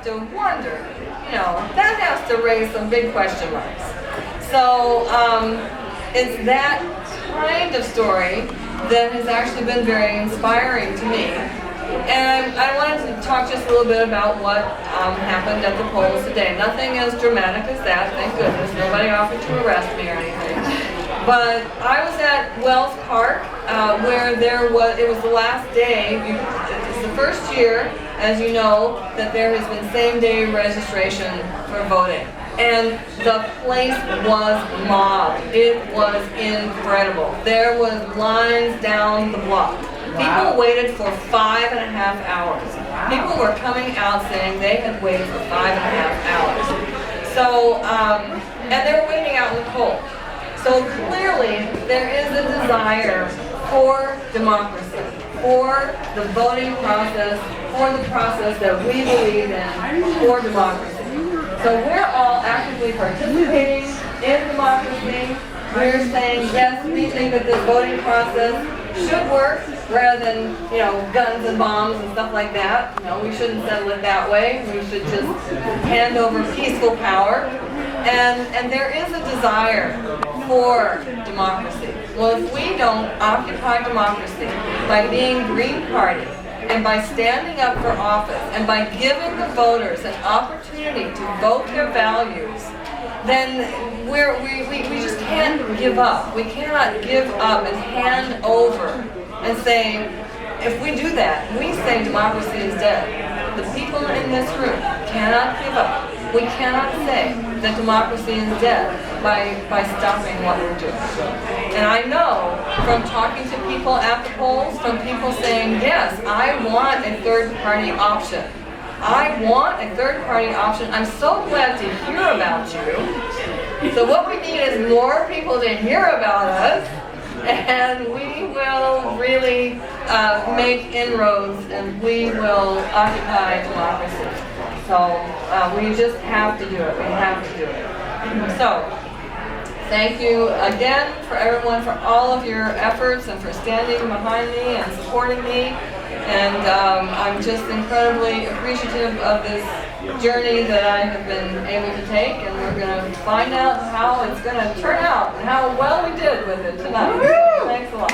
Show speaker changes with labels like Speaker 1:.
Speaker 1: to wonder, that has to raise some big question marks. So it's that kind of story that has actually been very inspiring to me. And I wanted to talk just a little bit about what happened at the polls today. Nothing as dramatic as that, thank goodness. Nobody offered to arrest me or anything. But I was at Wells Park, where it was the last day. It's the first year, as you know, that there has been same-day registration for voting. And the place was mobbed. It was incredible. There was lines down the block. People waited for 5.5 hours. People were coming out saying they had waited for 5.5 hours. So, and they were waiting out in the cold. So clearly, there is a desire for democracy, for the voting process, for the process that we believe in, for democracy. So we're all actively participating in democracy. We're saying, yes, we think that this voting process should work rather than, guns and bombs and stuff like that. We shouldn't settle it that way. We should just hand over peaceful power. And there is a desire for democracy. Well, if we don't occupy democracy by being Green Party, and by standing up for office, and by giving the voters an opportunity to vote their values, then we just can't give up. We cannot give up and hand over and say, if we do that, we say democracy is dead. The people in this room cannot give up. We cannot say that democracy is dead by stopping what we're doing. And I know from talking to people at the polls, from people saying, yes, I want a third-party option. I want a third-party option. I'm so glad to hear about you. So what we need is more people to hear about us, and we will really make inroads, and we will occupy democracy. So we just have to do it. We have to do it. So thank you again for everyone, for all of your efforts and for standing behind me and supporting me. And I'm just incredibly appreciative of this journey that I have been able to take. And we're going to find out how it's going to turn out and how well we did with it tonight. Thanks a lot.